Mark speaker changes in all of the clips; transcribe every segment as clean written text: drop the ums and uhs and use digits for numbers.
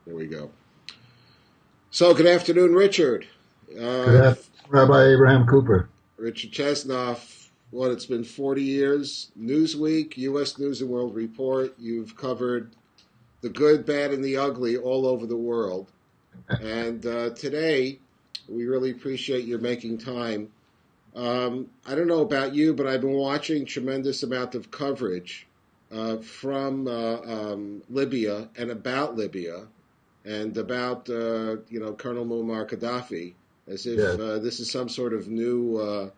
Speaker 1: There we go. So, good afternoon, Richard.
Speaker 2: Good afternoon, Rabbi Abraham Cooper.
Speaker 1: Richard Chesnoff. What, it's been 40 years. Newsweek, U.S. News and World Report. You've covered the good, bad, and the ugly all over the world. And today, we really appreciate your making time. I don't know about you, but I've been watching tremendous amount of coverage from Libya and about Libya and about, Colonel Moammar Gaddafi, as if this is some sort of new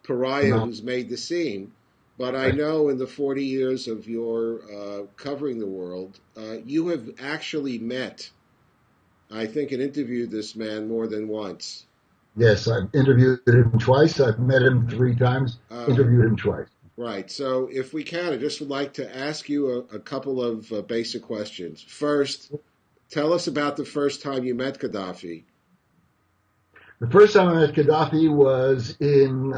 Speaker 1: pariah who's made the scene. But I know in the 40 years of your covering the world, you have actually met, I think, and interviewed this man more than once.
Speaker 2: Yes, I've interviewed him twice. I've met him 3 times, interviewed him twice.
Speaker 1: Right. So if we can, I just would like to ask you a couple of basic questions. First, tell us about the first time you met Gaddafi.
Speaker 2: The first time I met Gaddafi was in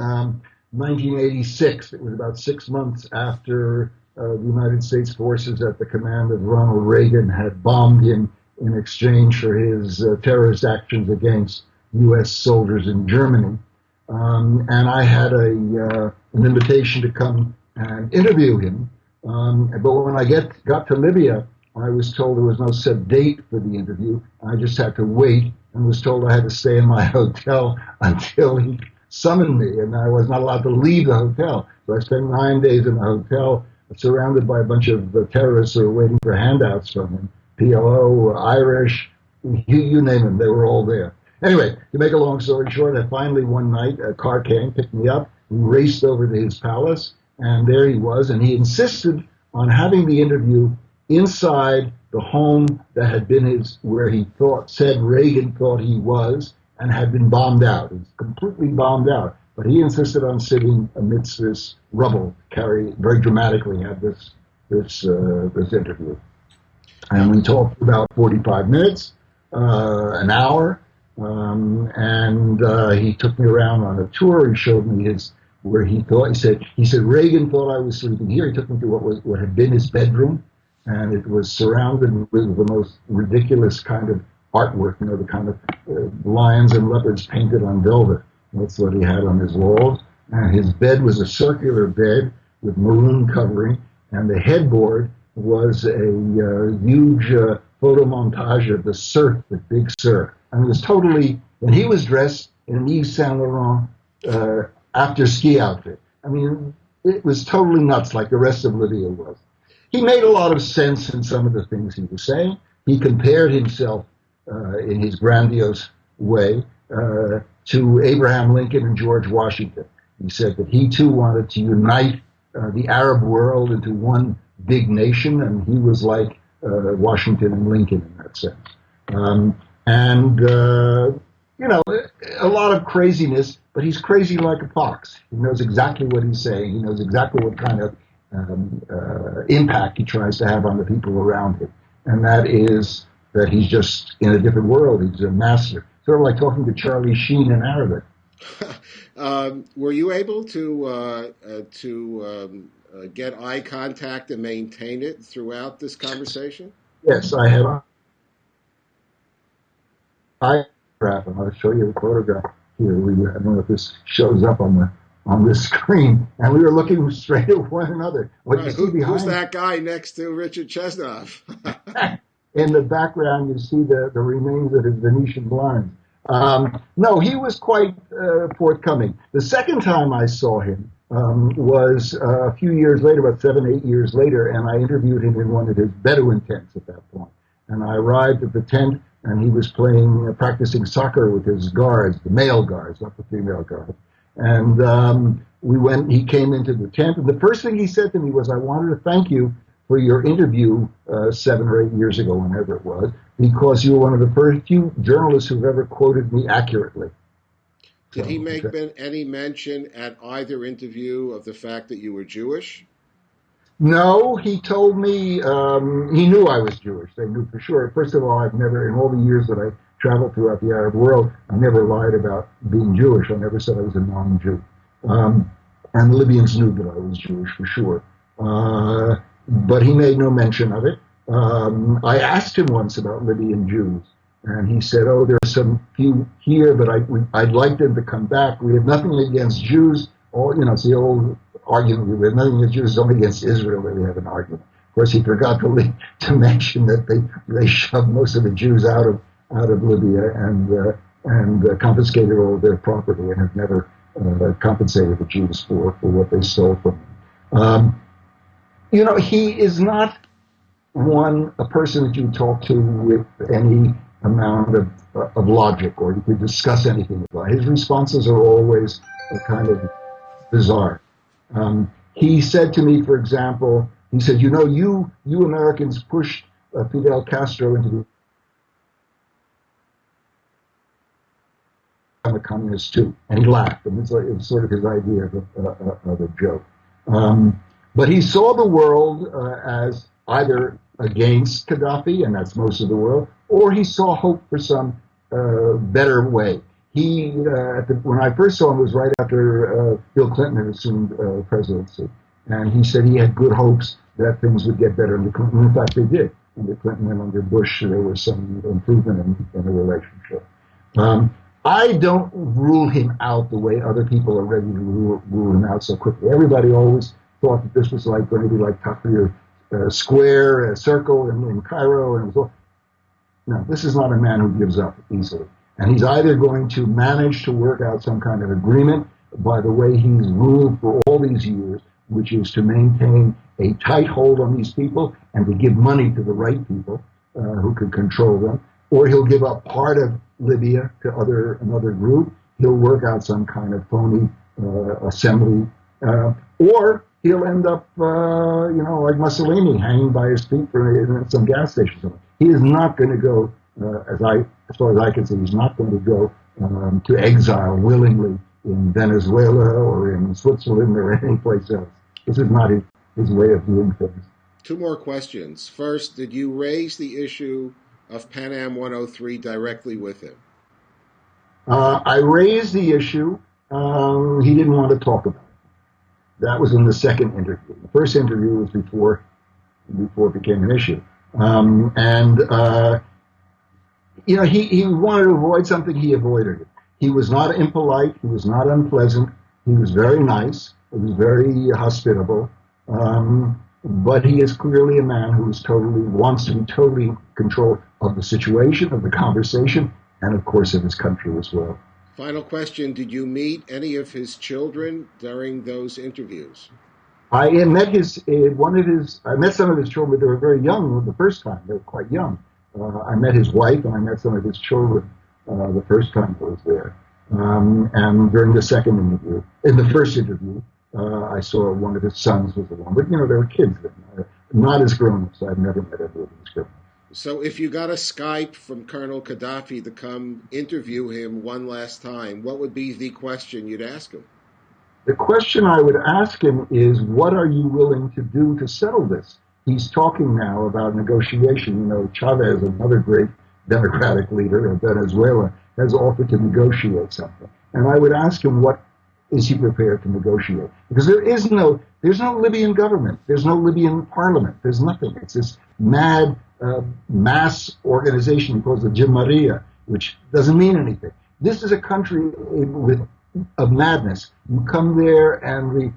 Speaker 2: 1986. It was about 6 months after the United States forces at the command of Ronald Reagan had bombed him in exchange for his terrorist actions against U.S. soldiers in Germany. And I had an invitation to come and interview him. But when I got to Libya, I was told there was no set date for the interview. I just had to wait and was told I had to stay in my hotel until he summoned me, and I was not allowed to leave the hotel. So I spent 9 days in the hotel, surrounded by a bunch of terrorists who were waiting for handouts from him. PLO, Irish, you name them, they were all there. Anyway, to make a long story short, I finally one night, a car came, picked me up, we raced over to his palace, and there he was, and he insisted on having the interview inside the home that had been where he said Reagan thought he was, and had been bombed out. It was completely bombed out. But he insisted on sitting amidst this rubble, very dramatically had this interview. And we talked for about 45 minutes, an hour, and he took me around on a tour. He showed me where he thought, he said Reagan thought I was sleeping here. He took me to what had been his bedroom, and it was surrounded with the most ridiculous kind of artwork, the kind of lions and leopards painted on velvet. That's what he had on his walls. And his bed was a circular bed with maroon covering, and the headboard was a huge photo montage of the surf, the big surf. And it was totally, and he was dressed in an Yves Saint Laurent after ski outfit. I mean, it was totally nuts, like the rest of Libya was. He made a lot of sense in some of the things he was saying. He compared himself in his grandiose way to Abraham Lincoln and George Washington. He said that he too wanted to unite the Arab world into one big nation, and he was like Washington and Lincoln in that sense. A lot of craziness, but he's crazy like a fox. He knows exactly what he's saying. He knows exactly what kind of impact he tries to have on the people around him. And that is that he's just in a different world. He's a master. Sort of like talking to Charlie Sheen in Arabic.
Speaker 1: Were you able to get eye contact and maintain it throughout this conversation?
Speaker 2: Yes, I had. I'll show you the photograph here. I don't know if this shows up on this screen, and we were looking straight at one another.
Speaker 1: Right. Who's that guy next to Richard Chesnoff?
Speaker 2: In the background, you see the remains of his Venetian blinds. No, he was quite forthcoming. The second time I saw him was a few years later, about 7-8 years later, and I interviewed him in one of his Bedouin tents at that point. And I arrived at the tent, and he was practicing soccer with his guards, the male guards, not the female guards. And he came into the tent, and the first thing he said to me was, I wanted to thank you for your interview 7 or 8 years ago, whenever it was, because you were one of the first few journalists who've ever quoted me accurately.
Speaker 1: Did he make any mention at either interview of the fact that you were Jewish?
Speaker 2: No, he told me he knew I was Jewish. They knew for sure. First of all, I've never, in all the years that I traveled throughout the Arab world, I never lied about being Jewish. I never said I was a non-Jew. And the Libyans knew that I was Jewish for sure. But he made no mention of it. I asked him once about Libyan Jews, and he said, "Oh, there are some few here, but I'd like them to come back. We have nothing against Jews. Or, it's the old argument: we have nothing against Jews, it's only against Israel that we have an argument." Of course, he forgot to mention that they shoved most of the Jews out of Libya and confiscated all of their property and have never compensated the Jews for what they stole from them. He is not a person that you talk to with any amount of logic, or you could discuss anything about. His responses are always kind of bizarre. He said to me, for example, he said, you Americans pushed Fidel Castro into I'm a communist too. And he laughed. And it was sort of his idea of a joke. But he saw the world as either against Gaddafi, and that's most of the world, or he saw hope for some better way. When I first saw him, it was right after Bill Clinton had assumed presidency. And he said he had good hopes that things would get better under Clinton. In fact, they did. Under Clinton and under Bush, there was some improvement in the relationship. I don't rule him out the way other people are ready to rule him out so quickly. Everybody always thought that this was going to be like Tahrir Square, a circle in Cairo. And so, no, this is not a man who gives up easily. And he's either going to manage to work out some kind of agreement by the way he's ruled for all these years, which is to maintain a tight hold on these people and to give money to the right people who can control them, or he'll give up part of Libya to another group. He'll work out some kind of phony assembly, or he'll end up, like Mussolini, hanging by his feet in some gas station. He is not going to go, as far as I can see, he's not going to go to exile willingly in Venezuela or in Switzerland or any place else. This is not his way of doing things.
Speaker 1: Two more questions. First, did you raise the issue of PanAm 103 directly with him?
Speaker 2: I raised the issue. He didn't want to talk about it. That was in the second interview. The first interview was before it became an issue. He wanted to avoid something. He avoided it. He was not impolite. He was not unpleasant. He was very nice. He was very hospitable. But he is clearly a man who wants to be totally in control of the situation, of the conversation, and of course of his country as well.
Speaker 1: Final question, did you meet any of his children during those interviews?
Speaker 2: I met some of his children, but they were very young the first time. They were quite young. I met his wife and I met some of his children the first time I was there. And during the first interview, I saw one of his sons was along. But, they were kids then, not as grown-ups. I've never met any of them as grown-ups.
Speaker 1: So if you got a Skype from Colonel Gaddafi to come interview him one last time, what would be the question you'd ask him?
Speaker 2: The question I would ask him is, what are you willing to do to settle this? He's talking now about negotiation. Chavez, another great democratic leader of Venezuela, has offered to negotiate something. And I would ask him, what is he prepared to negotiate? Because there's no Libyan government. There's no Libyan parliament. There's nothing. It's this mad mass organization called the Jamaria, which doesn't mean anything. This is a country of madness. You come there, and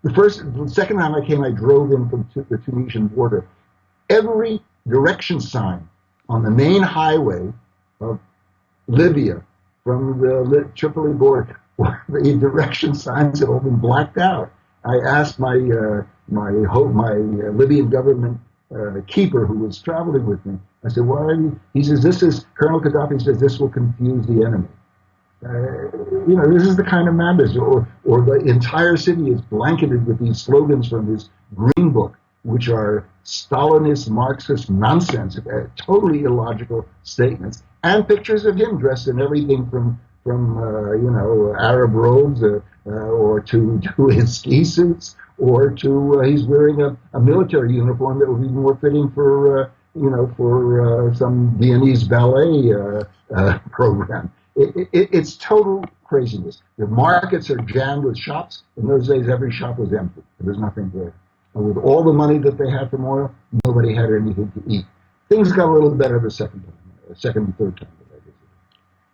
Speaker 2: the second time I came, I drove in from the Tunisian border. Every direction sign on the main highway of Libya from the Tripoli border, the direction signs have all been blacked out. I asked my Libyan government keeper who was traveling with me. I said, "Why are you?" He says, Colonel Gaddafi says, this will confuse the enemy. This is the kind of madness. Or the entire city is blanketed with these slogans from his Green Book, which are Stalinist, Marxist nonsense, totally illogical statements, and pictures of him dressed in everything from Arab robes or to his ski suits, or to he's wearing a military uniform that would be more fitting for some Viennese ballet program. It's total craziness. The markets are jammed with shops. In those days, every shop was empty. There was nothing there. And with all the money that they had from oil, nobody had anything to eat. Things got a little better the second and third time that I visited.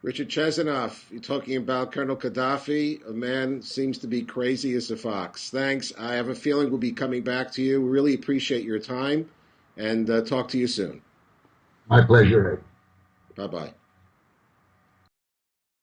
Speaker 1: Richard Chesnoff, you're talking about Colonel Gaddafi, a man seems to be crazy as a fox. Thanks. I have a feeling we'll be coming back to you. We really appreciate your time, and talk to you soon.
Speaker 2: My pleasure, Ed.
Speaker 1: Bye-bye.